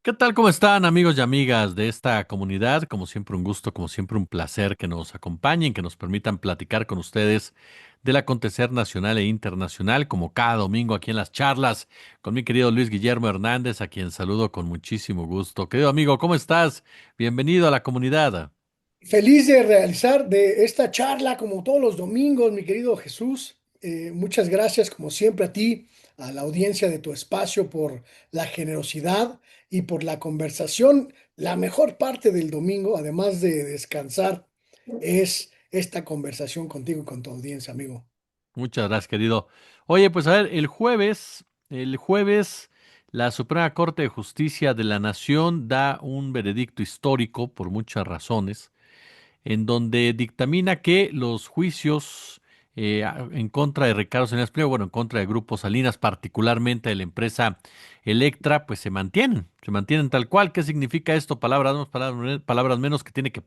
¿Qué tal? ¿Cómo están amigos y amigas de esta comunidad? Como siempre un gusto, como siempre un placer que nos acompañen, que nos permitan platicar con ustedes del acontecer nacional e internacional, como cada domingo aquí en las charlas, con mi querido Luis Guillermo Hernández, a quien saludo con muchísimo gusto. Querido amigo, ¿cómo estás? Bienvenido a la comunidad. Feliz de realizar de esta charla como todos los domingos, mi querido Jesús. Muchas gracias como siempre a ti, a la audiencia de tu espacio por la generosidad y por la conversación. La mejor parte del domingo, además de descansar, es esta conversación contigo y con tu audiencia, amigo. Muchas gracias, querido. Oye, pues a ver, el jueves, la Suprema Corte de Justicia de la Nación da un veredicto histórico por muchas razones en donde dictamina que los juicios en contra de Ricardo Salinas Pliego, bueno, en contra de Grupo Salinas, particularmente de la empresa Electra, pues se mantienen tal cual. ¿Qué significa esto? Palabras más, palabras menos, que tiene que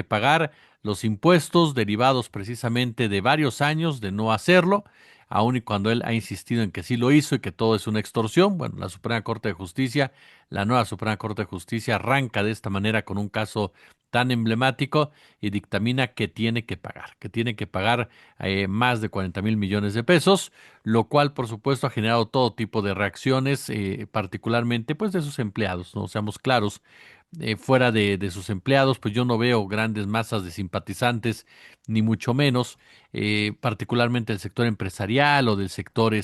pagar los impuestos derivados precisamente de varios años de no hacerlo, aun y cuando él ha insistido en que sí lo hizo y que todo es una extorsión. Bueno, la Suprema Corte de Justicia, la nueva Suprema Corte de Justicia arranca de esta manera con un caso tan emblemático y dictamina que tiene que pagar más de 40,000 millones de pesos, lo cual por supuesto ha generado todo tipo de reacciones, particularmente pues de sus empleados, no seamos claros, fuera de sus empleados, pues yo no veo grandes masas de simpatizantes, ni mucho menos, particularmente del sector empresarial o del sector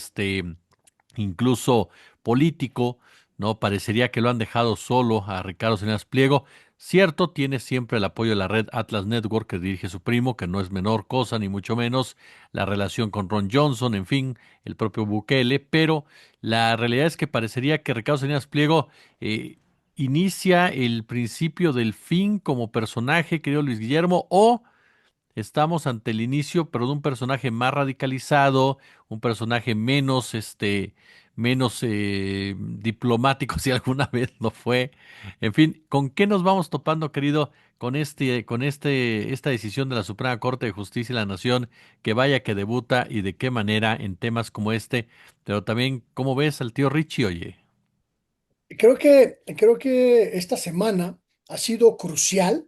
incluso político, ¿no? Parecería que lo han dejado solo a Ricardo Salinas Pliego. Cierto, tiene siempre el apoyo de la red Atlas Network que dirige su primo, que no es menor cosa, ni mucho menos, la relación con Ron Johnson, en fin, el propio Bukele, pero la realidad es que parecería que Ricardo Salinas Pliego eh, inicia el principio del fin como personaje, querido Luis Guillermo, o estamos ante el inicio, pero de un personaje más radicalizado, un personaje menos diplomático, si alguna vez lo fue. En fin, ¿con qué nos vamos topando, querido, esta decisión de la Suprema Corte de Justicia de la Nación, que vaya que debuta y de qué manera en temas como este, pero también cómo ves al tío Richie, oye? Creo que esta semana ha sido crucial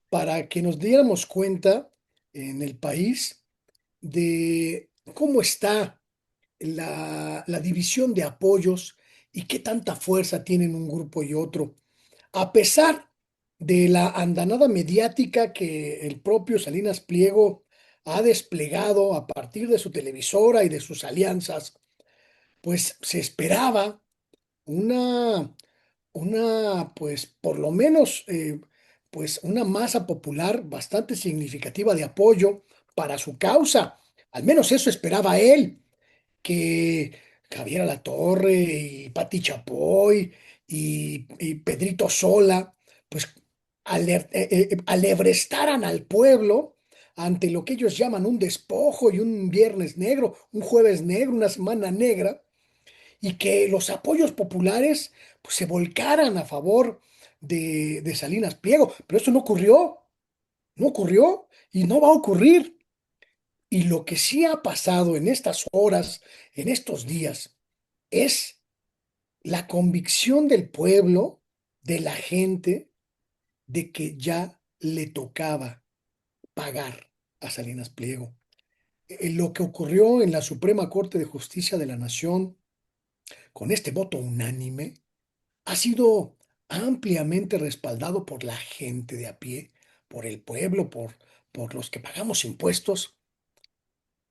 para que nos diéramos cuenta en el país de cómo está la división de apoyos y qué tanta fuerza tienen un grupo y otro. A pesar de la andanada mediática que el propio Salinas Pliego ha desplegado a partir de su televisora y de sus alianzas, pues se esperaba una, pues por lo menos, pues una masa popular bastante significativa de apoyo para su causa. Al menos eso esperaba él, que Javier Alatorre y Pati Chapoy y Pedrito Sola, pues alebrestaran al pueblo ante lo que ellos llaman un despojo y un viernes negro, un jueves negro, una semana negra, y que los apoyos populares pues, se volcaran a favor de Salinas Pliego. Pero eso no ocurrió, no ocurrió y no va a ocurrir. Y lo que sí ha pasado en estas horas, en estos días, es la convicción del pueblo, de la gente, de que ya le tocaba pagar a Salinas Pliego. Lo que ocurrió en la Suprema Corte de Justicia de la Nación con este voto unánime ha sido ampliamente respaldado por la gente de a pie, por el pueblo, por los que pagamos impuestos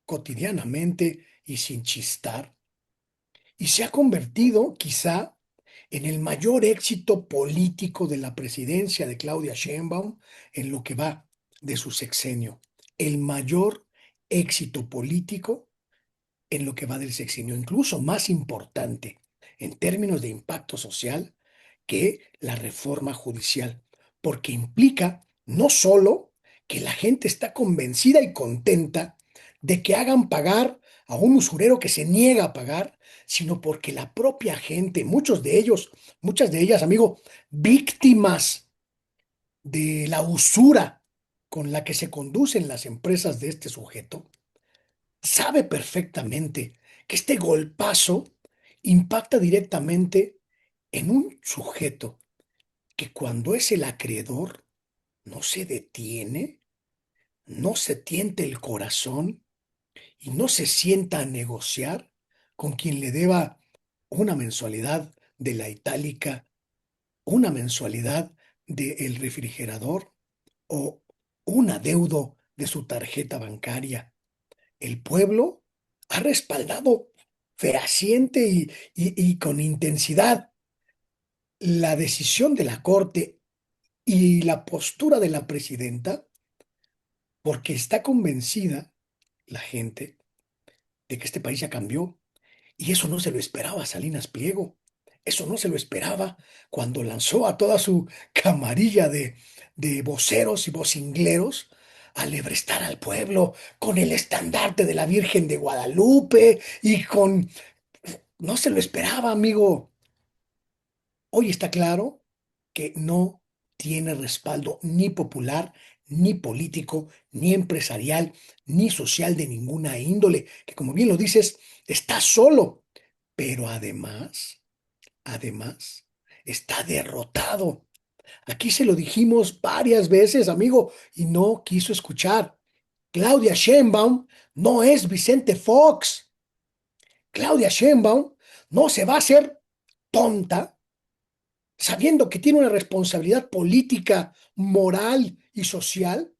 cotidianamente y sin chistar, y se ha convertido quizá en el mayor éxito político de la presidencia de Claudia Sheinbaum en lo que va de su sexenio. El mayor éxito político en lo que va del sexenio, incluso más importante en términos de impacto social que la reforma judicial, porque implica no solo que la gente está convencida y contenta de que hagan pagar a un usurero que se niega a pagar, sino porque la propia gente, muchos de ellos, muchas de ellas, amigo, víctimas de la usura con la que se conducen las empresas de este sujeto, sabe perfectamente que este golpazo impacta directamente en un sujeto que cuando es el acreedor no se detiene, no se tiente el corazón y no se sienta a negociar con quien le deba una mensualidad de la itálica, una mensualidad del refrigerador o un adeudo de su tarjeta bancaria. El pueblo ha respaldado fehaciente y con intensidad la decisión de la Corte y la postura de la presidenta porque está convencida la gente de que este país ya cambió. Y eso no se lo esperaba Salinas Pliego. Eso no se lo esperaba cuando lanzó a toda su camarilla de voceros y vocingleros a lebrestar al pueblo con el estandarte de la Virgen de Guadalupe y con... No se lo esperaba, amigo. Hoy está claro que no tiene respaldo ni popular, ni político, ni empresarial, ni social de ninguna índole, que como bien lo dices, está solo, pero además, está derrotado. Aquí se lo dijimos varias veces, amigo, y no quiso escuchar. Claudia Sheinbaum no es Vicente Fox. Claudia Sheinbaum no se va a hacer tonta sabiendo que tiene una responsabilidad política, moral y social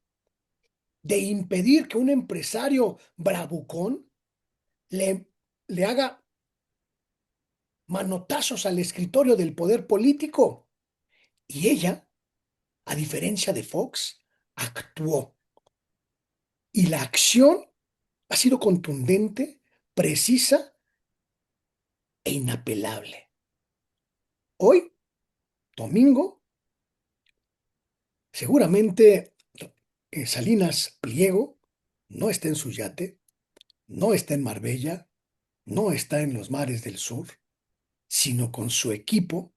de impedir que un empresario bravucón le, le haga manotazos al escritorio del poder político. Y ella, a diferencia de Fox, actuó. Y la acción ha sido contundente, precisa e inapelable. Hoy, domingo, seguramente Salinas Pliego no está en su yate, no está en Marbella, no está en los mares del sur, sino con su equipo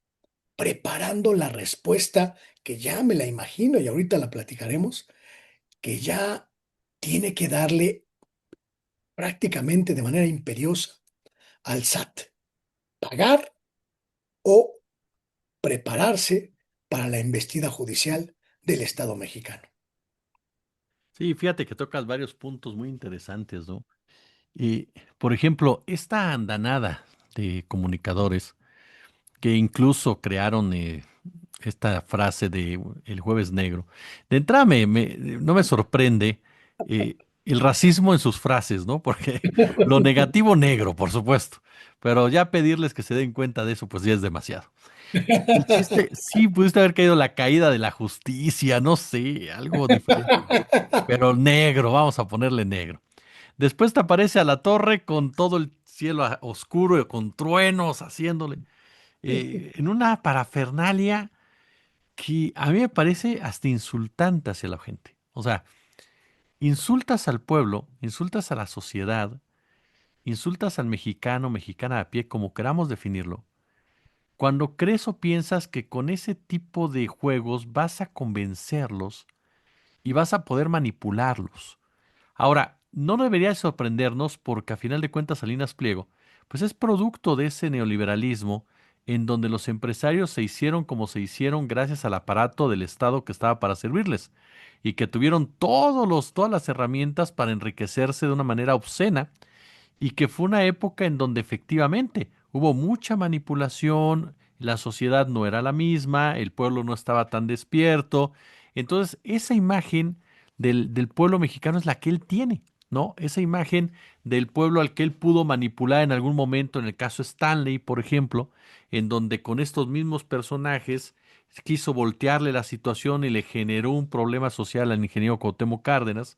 preparando la respuesta que ya me la imagino y ahorita la platicaremos, que ya tiene que darle prácticamente de manera imperiosa al SAT, pagar o prepararse para la embestida judicial del Estado mexicano. Sí, fíjate que tocas varios puntos muy interesantes, ¿no? Y, por ejemplo, esta andanada de comunicadores que incluso crearon esta frase de el jueves negro. De entrada no me sorprende el racismo en sus frases, ¿no? Porque lo negativo negro, por supuesto, pero ya pedirles que se den cuenta de eso, pues ya es demasiado. El chiste, sí, pudiste haber caído la caída de la justicia, no sé, algo diferente, pero negro, vamos a ponerle negro. Después te aparece a la torre con todo el cielo oscuro, con truenos haciéndole, en una parafernalia que a mí me parece hasta insultante hacia la gente. O sea, insultas al pueblo, insultas a la sociedad, insultas al mexicano, mexicana a pie, como queramos definirlo, cuando crees o piensas que con ese tipo de juegos vas a convencerlos y vas a poder manipularlos. Ahora, no debería sorprendernos porque a final de cuentas Salinas Pliego, pues es producto de ese neoliberalismo en donde los empresarios se hicieron como se hicieron gracias al aparato del Estado que estaba para servirles y que tuvieron todas las herramientas para enriquecerse de una manera obscena y que fue una época en donde efectivamente hubo mucha manipulación, la sociedad no era la misma, el pueblo no estaba tan despierto. Entonces, esa imagen del pueblo mexicano es la que él tiene, ¿no? Esa imagen del pueblo al que él pudo manipular en algún momento, en el caso Stanley, por ejemplo, en donde con estos mismos personajes quiso voltearle la situación y le generó un problema social al ingeniero Cuauhtémoc Cárdenas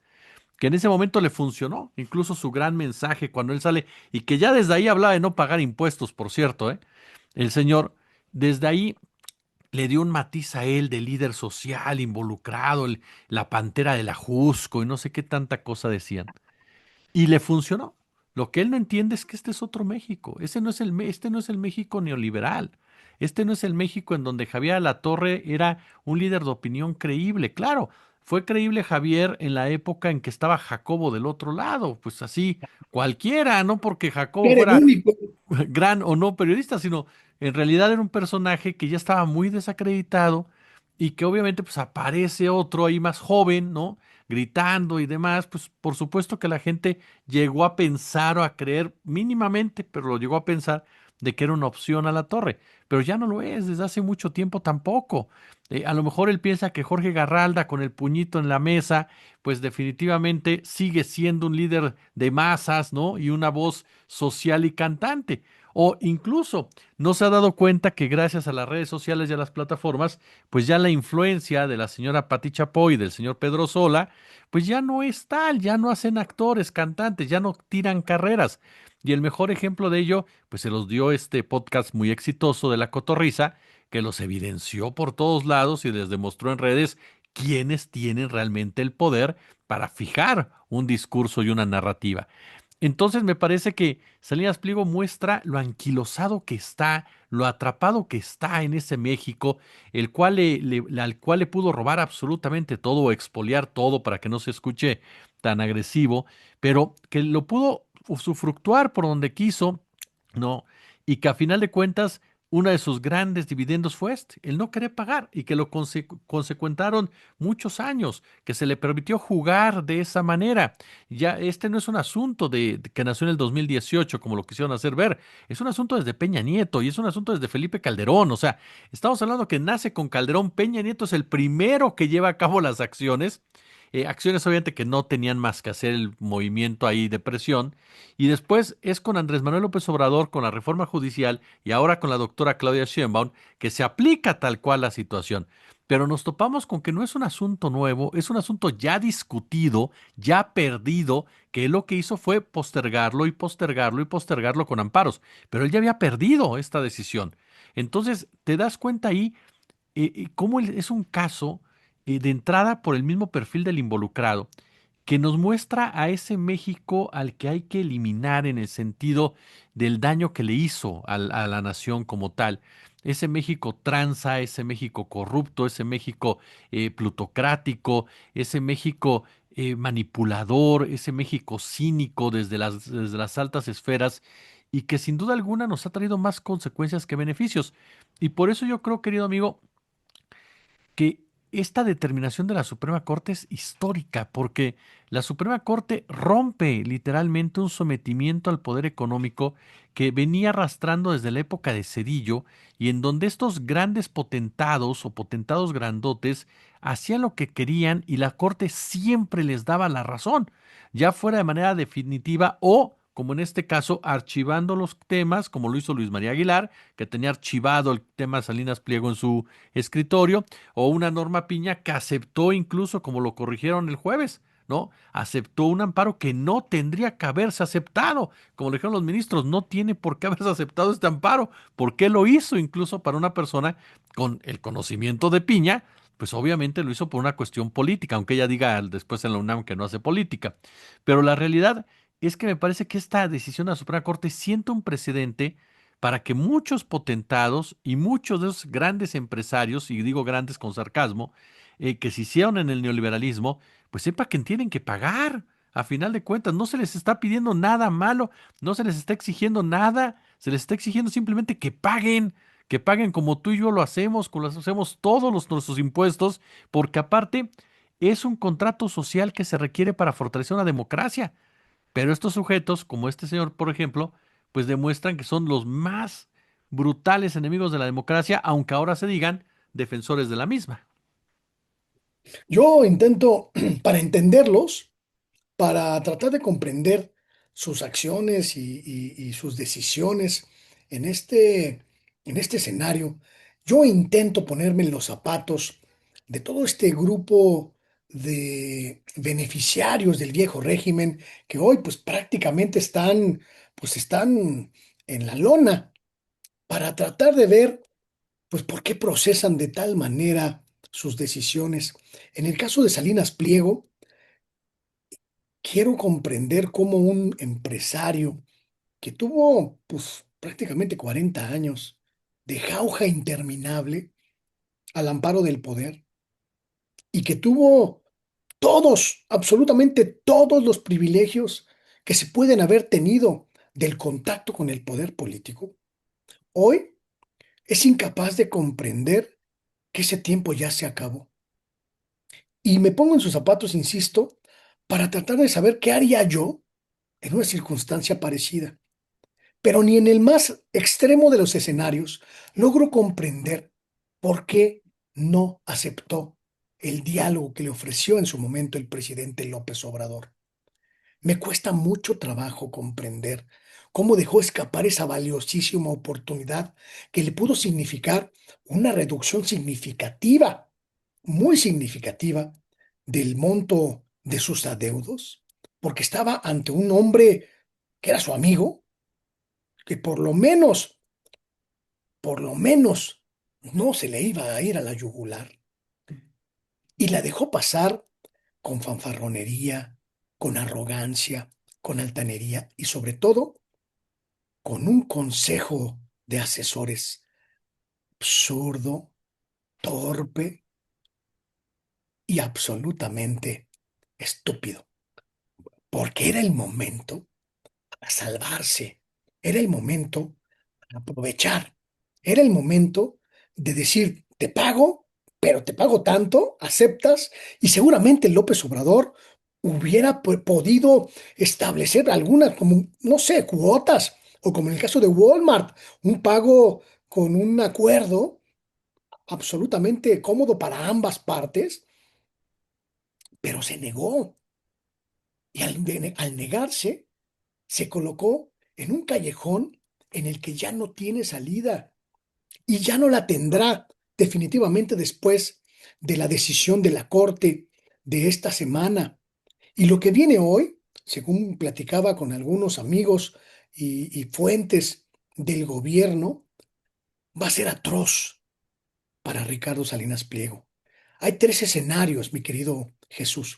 que en ese momento le funcionó, incluso su gran mensaje cuando él sale, y que ya desde ahí hablaba de no pagar impuestos, por cierto, ¿eh? El señor, desde ahí le dio un matiz a él de líder social involucrado, la pantera del Ajusco y no sé qué tanta cosa decían. Y le funcionó. Lo que él no entiende es que este es otro México. Este no es el México neoliberal. Este no es el México en donde Javier Alatorre era un líder de opinión creíble. Claro, fue creíble Javier en la época en que estaba Jacobo del otro lado, pues así cualquiera, no porque Jacobo Era el fuera único. gran o no periodista, sino en realidad era un personaje que ya estaba muy desacreditado y que obviamente pues aparece otro ahí más joven, ¿no? Gritando y demás, pues por supuesto que la gente llegó a pensar o a creer mínimamente, pero lo llegó a pensar de que era una opción a la torre, pero ya no lo es desde hace mucho tiempo tampoco. A lo mejor él piensa que Jorge Garralda con el puñito en la mesa, pues definitivamente sigue siendo un líder de masas, ¿no? Y una voz social y cantante. O incluso no se ha dado cuenta que gracias a las redes sociales y a las plataformas, pues ya la influencia de la señora Pati Chapoy y del señor Pedro Sola, pues ya no es tal, ya no hacen actores, cantantes, ya no tiran carreras. Y el mejor ejemplo de ello, pues se los dio este podcast muy exitoso de La Cotorrisa, que los evidenció por todos lados y les demostró en redes quiénes tienen realmente el poder para fijar un discurso y una narrativa. Entonces me parece que Salinas Pliego muestra lo anquilosado que está, lo atrapado que está en ese México, el cual al cual le pudo robar absolutamente todo o expoliar todo para que no se escuche tan agresivo, pero que lo pudo usufructuar por donde quiso, ¿no? Y que a final de cuentas uno de sus grandes dividendos fue este, el no querer pagar y que lo consecuentaron muchos años, que se le permitió jugar de esa manera. Ya este no es un asunto de que nació en el 2018, como lo quisieron hacer ver. Es un asunto desde Peña Nieto y es un asunto desde Felipe Calderón. O sea, estamos hablando que nace con Calderón. Peña Nieto es el primero que lleva a cabo las acciones. Acciones obviamente que no tenían más que hacer el movimiento ahí de presión. Y después es con Andrés Manuel López Obrador, con la reforma judicial y ahora con la doctora Claudia Sheinbaum, que se aplica tal cual la situación. Pero nos topamos con que no es un asunto nuevo, es un asunto ya discutido, ya perdido, que él lo que hizo fue postergarlo y postergarlo y postergarlo con amparos. Pero él ya había perdido esta decisión. Entonces, te das cuenta ahí cómo es un caso de entrada por el mismo perfil del involucrado, que nos muestra a ese México al que hay que eliminar en el sentido del daño que le hizo a la nación como tal. Ese México tranza, ese México corrupto, ese México plutocrático, ese México manipulador, ese México cínico desde las altas esferas y que sin duda alguna nos ha traído más consecuencias que beneficios. Y por eso yo creo, querido amigo, que esta determinación de la Suprema Corte es histórica, porque la Suprema Corte rompe literalmente un sometimiento al poder económico que venía arrastrando desde la época de Cedillo y en donde estos grandes potentados o potentados grandotes hacían lo que querían y la Corte siempre les daba la razón, ya fuera de manera definitiva o, como en este caso, archivando los temas, como lo hizo Luis María Aguilar, que tenía archivado el tema Salinas Pliego en su escritorio, o una Norma Piña que aceptó incluso, como lo corrigieron el jueves, ¿no? Aceptó un amparo que no tendría que haberse aceptado. Como le dijeron los ministros, no tiene por qué haberse aceptado este amparo. ¿Por qué lo hizo incluso para una persona con el conocimiento de Piña? Pues obviamente lo hizo por una cuestión política, aunque ella diga después en la UNAM que no hace política. Pero la realidad es que me parece que esta decisión de la Suprema Corte sienta un precedente para que muchos potentados y muchos de esos grandes empresarios, y digo grandes con sarcasmo, que se hicieron en el neoliberalismo, pues sepa que tienen que pagar. A final de cuentas, no se les está pidiendo nada malo, no se les está exigiendo nada, se les está exigiendo simplemente que paguen como tú y yo lo hacemos, como lo hacemos todos nuestros impuestos, porque aparte es un contrato social que se requiere para fortalecer una democracia. Pero estos sujetos, como este señor, por ejemplo, pues demuestran que son los más brutales enemigos de la democracia, aunque ahora se digan defensores de la misma. Yo intento, para entenderlos, para tratar de comprender sus acciones y sus decisiones en en este escenario, yo intento ponerme en los zapatos de todo este grupo de beneficiarios del viejo régimen que hoy pues prácticamente están en la lona para tratar de ver pues por qué procesan de tal manera sus decisiones. En el caso de Salinas Pliego, quiero comprender cómo un empresario que tuvo pues prácticamente 40 años de jauja interminable al amparo del poder y que tuvo todos, absolutamente todos los privilegios que se pueden haber tenido del contacto con el poder político, hoy es incapaz de comprender que ese tiempo ya se acabó. Y me pongo en sus zapatos, insisto, para tratar de saber qué haría yo en una circunstancia parecida. Pero ni en el más extremo de los escenarios logro comprender por qué no aceptó el diálogo que le ofreció en su momento el presidente López Obrador. Me cuesta mucho trabajo comprender cómo dejó escapar esa valiosísima oportunidad que le pudo significar una reducción significativa, muy significativa, del monto de sus adeudos, porque estaba ante un hombre que era su amigo, que por lo menos, no se le iba a ir a la yugular, y la dejó pasar con fanfarronería, con arrogancia, con altanería y sobre todo con un consejo de asesores absurdo, torpe y absolutamente estúpido, porque era el momento para salvarse, era el momento para aprovechar, era el momento de decir, te pago, pero te pago tanto, aceptas, y seguramente López Obrador hubiera podido establecer algunas, como, no sé, cuotas, o como en el caso de Walmart, un pago con un acuerdo absolutamente cómodo para ambas partes, pero se negó. Y al negarse, se colocó en un callejón en el que ya no tiene salida y ya no la tendrá definitivamente después de la decisión de la Corte de esta semana. Y lo que viene hoy, según platicaba con algunos amigos y fuentes del gobierno, va a ser atroz para Ricardo Salinas Pliego. Hay tres escenarios, mi querido Jesús.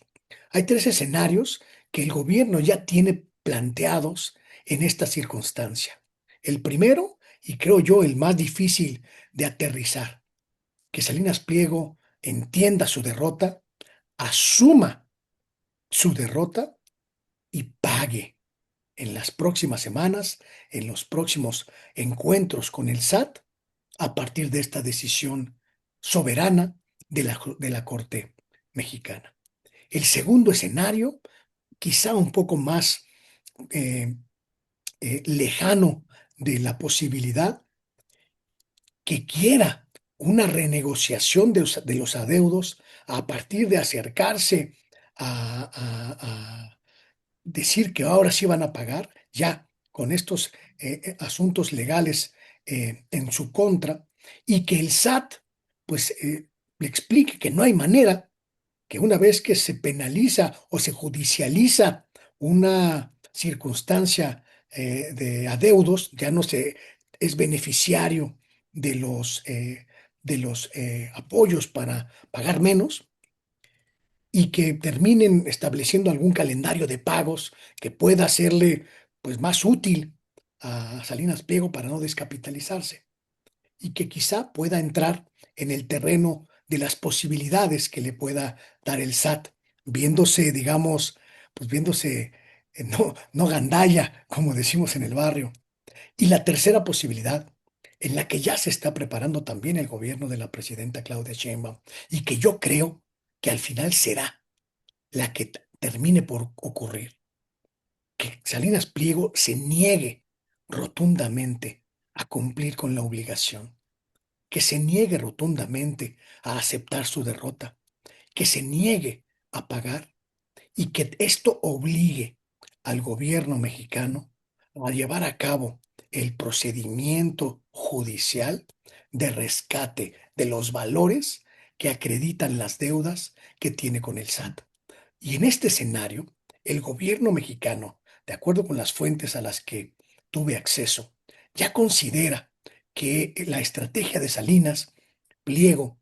Hay tres escenarios que el gobierno ya tiene planteados en esta circunstancia. El primero, y creo yo el más difícil de aterrizar, que Salinas Pliego entienda su derrota, asuma su derrota y pague en las próximas semanas, en los próximos encuentros con el SAT, a partir de esta decisión soberana de la Corte mexicana. El segundo escenario, quizá un poco más eh, lejano de la posibilidad, que quiera una renegociación de los adeudos a partir de acercarse a decir que ahora sí van a pagar, ya con estos asuntos legales en su contra, y que el SAT pues le explique que no hay manera, que una vez que se penaliza o se judicializa una circunstancia de adeudos, ya no se es beneficiario de los apoyos para pagar menos, y que terminen estableciendo algún calendario de pagos que pueda hacerle pues más útil a Salinas Pliego para no descapitalizarse, y que quizá pueda entrar en el terreno de las posibilidades que le pueda dar el SAT, viéndose, digamos, pues viéndose no gandalla, como decimos en el barrio. Y la tercera posibilidad, en la que ya se está preparando también el gobierno de la presidenta Claudia Sheinbaum, y que yo creo que al final será la que termine por ocurrir, que Salinas Pliego se niegue rotundamente a cumplir con la obligación, que se niegue rotundamente a aceptar su derrota, que se niegue a pagar, y que esto obligue al gobierno mexicano a llevar a cabo el procedimiento judicial de rescate de los valores que acreditan las deudas que tiene con el SAT. Y en este escenario, el gobierno mexicano, de acuerdo con las fuentes a las que tuve acceso, ya considera que la estrategia de Salinas Pliego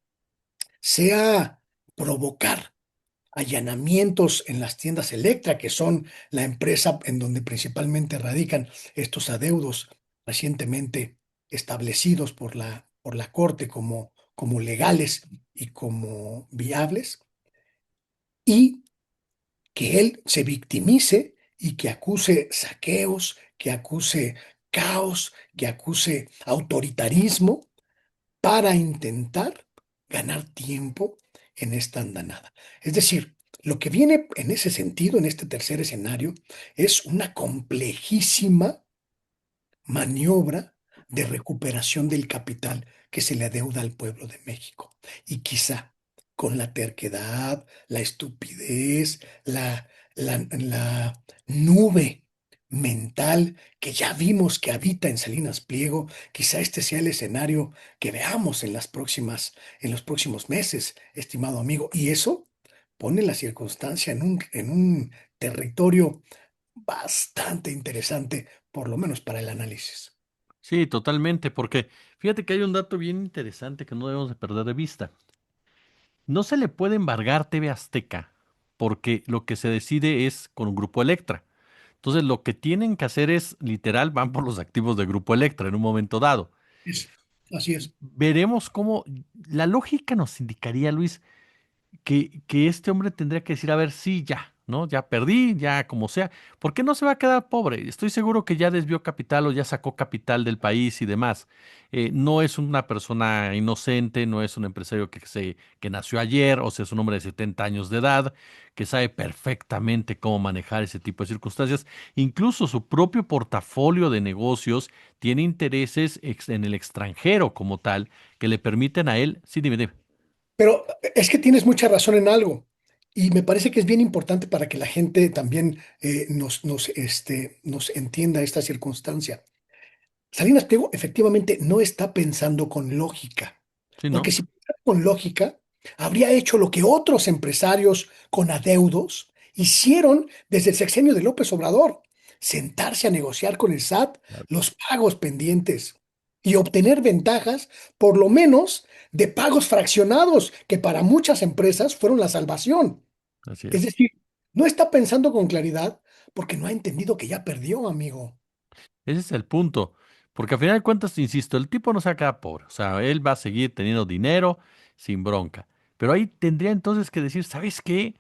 sea provocar allanamientos en las tiendas Electra, que son la empresa en donde principalmente radican estos adeudos recientemente establecidos por la Corte como legales y como viables, y que él se victimice y que acuse saqueos, que acuse caos, que acuse autoritarismo para intentar ganar tiempo en esta andanada. Es decir, lo que viene en ese sentido, en este tercer escenario, es una complejísima maniobra de recuperación del capital que se le adeuda al pueblo de México. Y quizá con la terquedad, la estupidez, la nube mental que ya vimos que habita en Salinas Pliego, quizá este sea el escenario que veamos en los próximos meses, estimado amigo. Y eso pone la circunstancia en un territorio bastante interesante, por lo menos para el análisis. Sí, totalmente, porque fíjate que hay un dato bien interesante que no debemos de perder de vista. No se le puede embargar TV Azteca porque lo que se decide es con un Grupo Electra. Entonces, lo que tienen que hacer es, literal, van por los activos de Grupo Electra en un momento dado. Así es. Veremos cómo la lógica nos indicaría, Luis, que este hombre tendría que decir, a ver, sí, ya, ¿no? Ya perdí, ya como sea. ¿Por qué no se va a quedar pobre? Estoy seguro que ya desvió capital o ya sacó capital del país y demás. No es una persona inocente, no es un empresario que nació ayer, o sea, es un hombre de 70 años de edad, que sabe perfectamente cómo manejar ese tipo de circunstancias. Incluso su propio portafolio de negocios tiene intereses en el extranjero como tal, que le permiten a él, sí, dime, dime. Pero es que tienes mucha razón en algo. Y me parece que es bien importante para que la gente también nos entienda esta circunstancia. Salinas Pliego efectivamente no está pensando con lógica, Sí, porque ¿no? si pensara con lógica, habría hecho lo que otros empresarios con adeudos hicieron desde el sexenio de López Obrador, sentarse a negociar con el SAT Claro. los pagos pendientes y obtener ventajas, por lo menos, de pagos fraccionados, que para muchas empresas fueron la salvación. Así Es es. decir, no está pensando con claridad porque no ha entendido que ya perdió, amigo. Ese es el punto. Porque al final de cuentas, insisto, el tipo no se va a quedar pobre. O sea, él va a seguir teniendo dinero sin bronca. Pero ahí tendría entonces que decir, ¿sabes qué?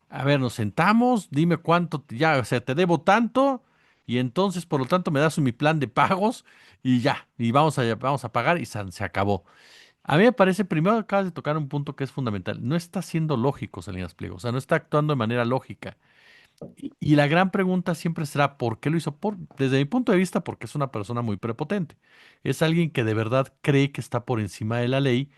A ver, nos sentamos, dime cuánto, ya, o sea, te debo tanto y entonces, por lo tanto, me das mi plan de pagos y ya, y vamos a pagar y se acabó. A mí me parece, primero acabas de tocar un punto que es fundamental. No está siendo lógico, Salinas Pliego. O sea, no está actuando de manera lógica. Y la gran pregunta siempre será, ¿por qué lo hizo? Desde mi punto de vista, porque es una persona muy prepotente. Es alguien que de verdad cree que está por encima de la ley,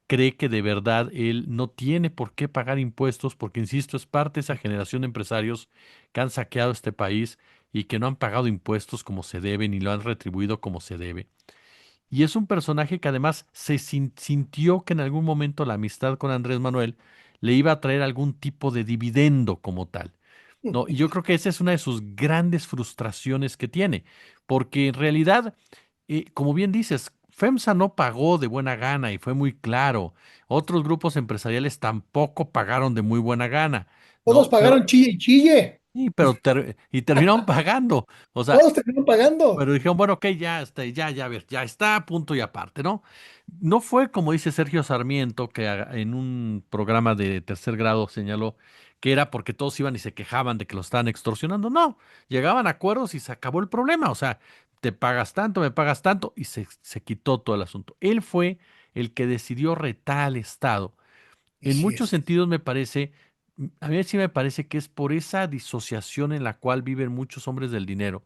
cree que de verdad él no tiene por qué pagar impuestos, porque, insisto, es parte de esa generación de empresarios que han saqueado este país y que no han pagado impuestos como se debe, ni lo han retribuido como se debe. Y es un personaje que además sintió que en algún momento la amistad con Andrés Manuel le iba a traer algún tipo de dividendo como tal. No, y yo creo que esa es una de sus grandes frustraciones que tiene, porque en realidad, como bien dices, FEMSA no pagó de buena gana y fue muy claro. Otros grupos empresariales tampoco pagaron de muy buena gana, Todos ¿no? pagaron chille y chille. Sí, y terminaron pagando. O sea, Todos terminaron pagando. pero dijeron, bueno, ok, ya está, ya, a ver, ya está, punto y aparte, ¿no? No fue como dice Sergio Sarmiento, que en un programa de tercer grado señaló que era porque todos iban y se quejaban de que lo estaban extorsionando. No, llegaban a acuerdos y se acabó el problema. O sea, te pagas tanto, me pagas tanto, y se quitó todo el asunto. Él fue el que decidió retar al Estado. En Así muchos es. sentidos me parece, a mí sí me parece que es por esa disociación en la cual viven muchos hombres del dinero,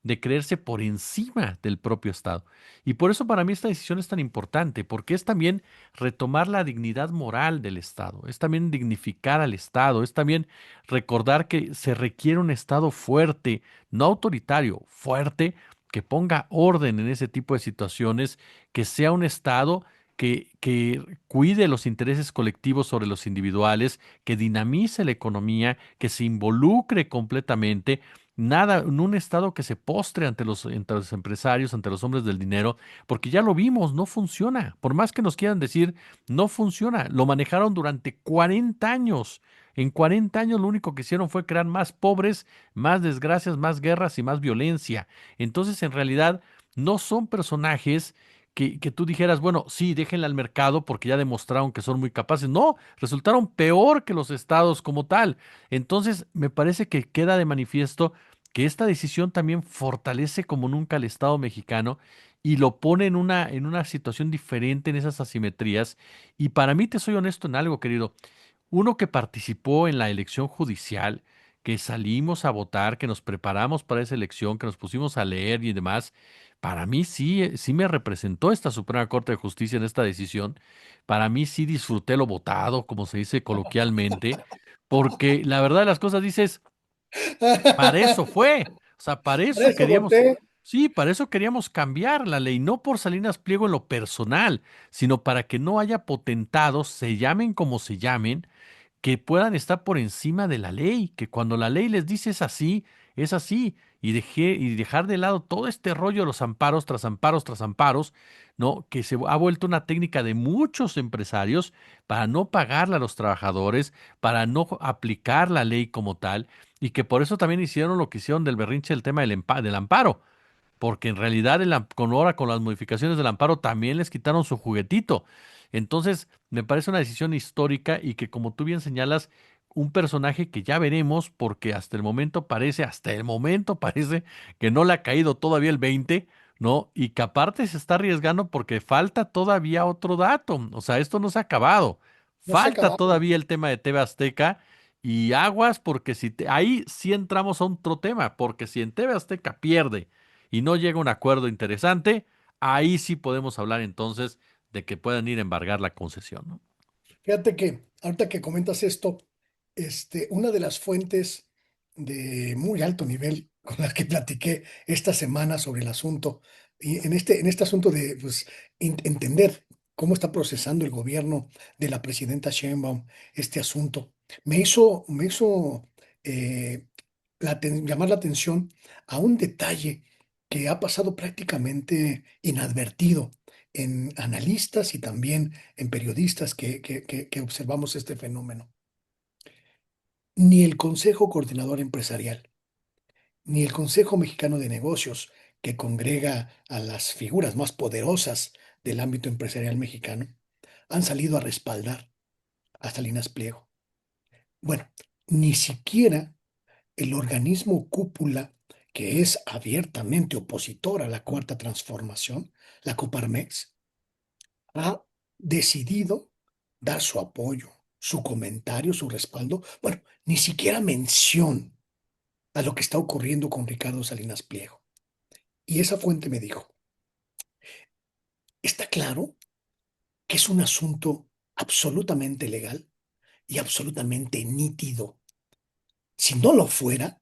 de creerse por encima del propio Estado. Y por eso para mí esta decisión es tan importante, porque es también retomar la dignidad moral del Estado, es también dignificar al Estado, es también recordar que se requiere un Estado fuerte, no autoritario, fuerte, que ponga orden en ese tipo de situaciones, que sea un Estado que cuide los intereses colectivos sobre los individuales, que dinamice la economía, que se involucre completamente. Nada, en un estado que se postre ante los empresarios, ante los hombres del dinero, porque ya lo vimos, no funciona. Por más que nos quieran decir, no funciona. Lo manejaron durante 40 años. En 40 años lo único que hicieron fue crear más pobres, más desgracias, más guerras y más violencia. Entonces, en realidad, no son personajes que tú dijeras, bueno, sí, déjenla al mercado porque ya demostraron que son muy capaces. No, resultaron peor que los estados como tal. Entonces, me parece que queda de manifiesto que esta decisión también fortalece como nunca al Estado mexicano y lo pone en una situación diferente en esas asimetrías. Y para mí, te soy honesto en algo, querido. Uno que participó en la elección judicial, que salimos a votar, que nos preparamos para esa elección, que nos pusimos a leer y demás, para mí sí, sí me representó esta Suprema Corte de Justicia en esta decisión. Para mí sí disfruté lo votado, como se dice coloquialmente, porque la verdad de las cosas dices, para eso fue. O sea, para Por eso eso queríamos, voté. sí, para eso queríamos cambiar la ley, no por Salinas Pliego en lo personal, sino para que no haya potentados, se llamen como se llamen, que puedan estar por encima de la ley, que cuando la ley les dice es así, y dejar de lado todo este rollo de los amparos tras amparos tras amparos, ¿no? Que se ha vuelto una técnica de muchos empresarios para no pagarle a los trabajadores, para no aplicar la ley como tal, y que por eso también hicieron lo que hicieron del berrinche del tema del amparo, porque en realidad con ahora con las modificaciones del amparo también les quitaron su juguetito. Entonces, me parece una decisión histórica y que como tú bien señalas, un personaje que ya veremos porque hasta el momento parece que no le ha caído todavía el 20, ¿no? Y que aparte se está arriesgando porque falta todavía otro dato. O sea, esto no se ha acabado. No se ha Falta acabado. todavía el tema de TV Azteca y aguas porque ahí sí entramos a otro tema, porque si en TV Azteca pierde y no llega a un acuerdo interesante, ahí sí podemos hablar entonces de que puedan ir a embargar la concesión, ¿no? Fíjate que ahorita que comentas esto, una de las fuentes de muy alto nivel con las que platiqué esta semana sobre el asunto, y en este asunto de pues, entender cómo está procesando el gobierno de la presidenta Sheinbaum este asunto, me hizo eh, llamar la atención a un detalle que ha pasado prácticamente inadvertido en analistas y también en periodistas que observamos este fenómeno. Ni el Consejo Coordinador Empresarial, ni el Consejo Mexicano de Negocios, que congrega a las figuras más poderosas del ámbito empresarial mexicano, han salido a respaldar a Salinas Pliego. Bueno, ni siquiera el organismo cúpula, que es abiertamente opositor a la Cuarta Transformación, la Coparmex, ha decidido dar su apoyo, su comentario, su respaldo, bueno, ni siquiera mención a lo que está ocurriendo con Ricardo Salinas Pliego. Y esa fuente me dijo, está claro que es un asunto absolutamente legal y absolutamente nítido. Si no lo fuera,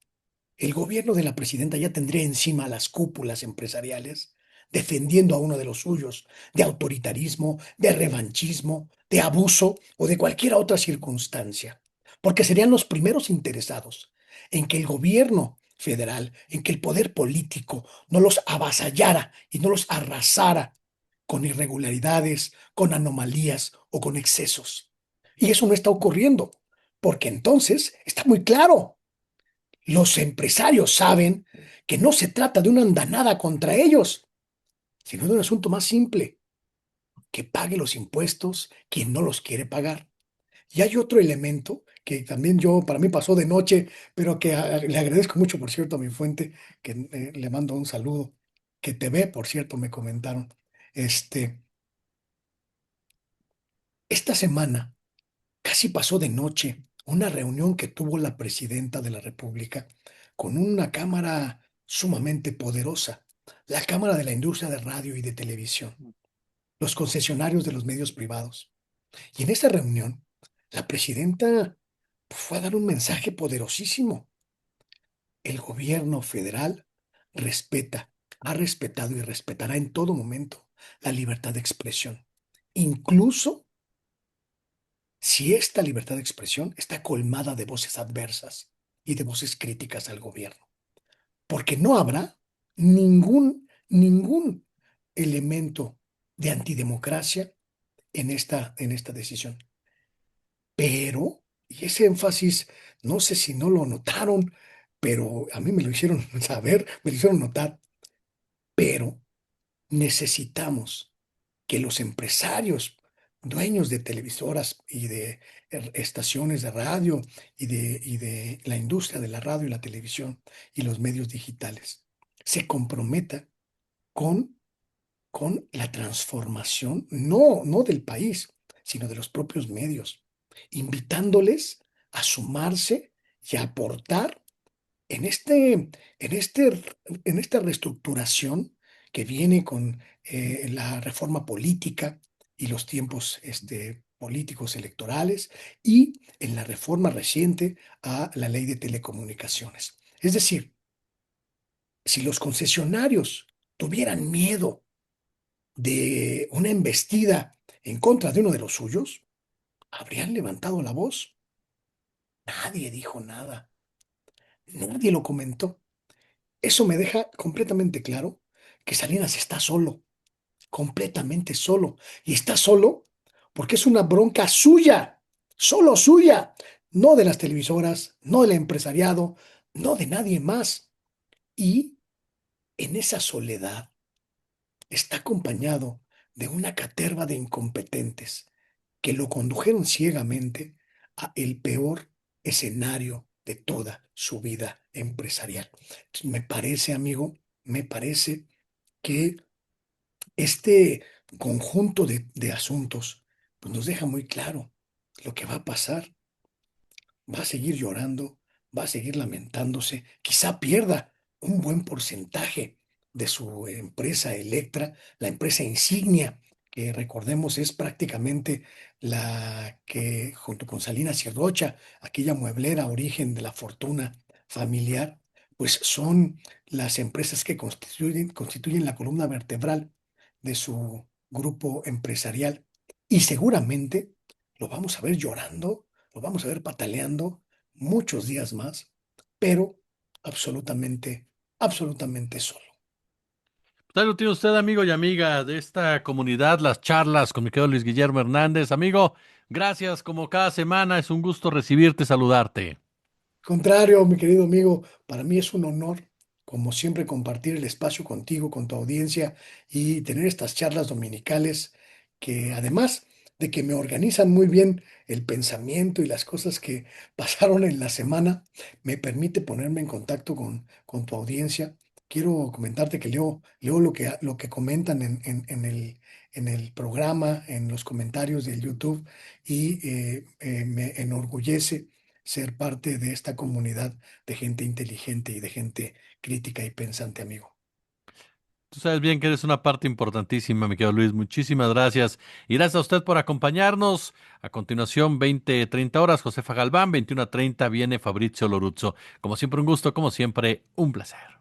el gobierno de la presidenta ya tendría encima a las cúpulas empresariales defendiendo a uno de los suyos de autoritarismo, de revanchismo, de abuso o de cualquier otra circunstancia, porque serían los primeros interesados en que el gobierno federal, en que el poder político no los avasallara y no los arrasara con irregularidades, con anomalías o con excesos. Y eso no está ocurriendo, porque entonces está muy claro. Los empresarios saben que no se trata de una andanada contra ellos, sino de un asunto más simple, que pague los impuestos quien no los quiere pagar. Y hay otro elemento que también para mí pasó de noche, pero que le agradezco mucho, por cierto, a mi fuente, que le mando un saludo, que te ve, por cierto, me comentaron. Este, esta semana casi pasó de noche una reunión que tuvo la presidenta de la República con una cámara sumamente poderosa, la Cámara de la Industria de Radio y de Televisión, los concesionarios de los medios privados. Y en esa reunión, la presidenta fue a dar un mensaje poderosísimo. El gobierno federal respeta, ha respetado y respetará en todo momento la libertad de expresión, incluso si esta libertad de expresión está colmada de voces adversas y de voces críticas al gobierno, porque no habrá ningún elemento de antidemocracia en esta decisión. Pero, y ese énfasis, no sé si no lo notaron, pero a mí me lo hicieron saber, me lo hicieron notar, pero necesitamos que los empresarios, dueños de televisoras y de estaciones de radio y de la industria de la radio y la televisión y los medios digitales, se comprometa con, con la transformación, no del país, sino de los propios medios, invitándoles a sumarse y a aportar en este, en este, en esta reestructuración que viene con la reforma política y los tiempos políticos electorales y en la reforma reciente a la ley de telecomunicaciones. Es decir, si los concesionarios tuvieran miedo de una embestida en contra de uno de los suyos, habrían levantado la voz. Nadie dijo nada, nadie lo comentó. Eso me deja completamente claro que Salinas está solo, completamente solo. Y está solo porque es una bronca suya, solo suya, no de las televisoras, no del empresariado, no de nadie más. Y en esa soledad está acompañado de una caterva de incompetentes que lo condujeron ciegamente a el peor escenario de toda su vida empresarial. Entonces, me parece, amigo, me parece que este conjunto de asuntos pues nos deja muy claro lo que va a pasar. Va a seguir llorando, va a seguir lamentándose, quizá pierda un buen porcentaje de su empresa Electra, la empresa insignia, que recordemos es prácticamente la que junto con Salinas y Rocha, aquella mueblera origen de la fortuna familiar, pues son las empresas que constituyen la columna vertebral de su grupo empresarial. Y seguramente lo vamos a ver llorando, lo vamos a ver pataleando muchos días más, pero absolutamente, absolutamente solo. Salud tiene usted, amigo y amiga de esta comunidad, las charlas con mi querido Luis Guillermo Hernández. Amigo, gracias como cada semana. Es un gusto recibirte, saludarte. Contrario, mi querido amigo, para mí es un honor, como siempre, compartir el espacio contigo, con tu audiencia y tener estas charlas dominicales que además de que me organizan muy bien el pensamiento y las cosas que pasaron en la semana, me permite ponerme en contacto con tu audiencia. Quiero comentarte que leo lo que comentan en el programa, en los comentarios del YouTube y me enorgullece ser parte de esta comunidad de gente inteligente y de gente crítica y pensante, amigo. Tú sabes bien que eres una parte importantísima, mi querido Luis. Muchísimas gracias. Y gracias a usted por acompañarnos. A continuación, 20:30 Josefa Galván, 21:30 viene Fabrizio Loruzzo. Como siempre, un gusto, como siempre, un placer.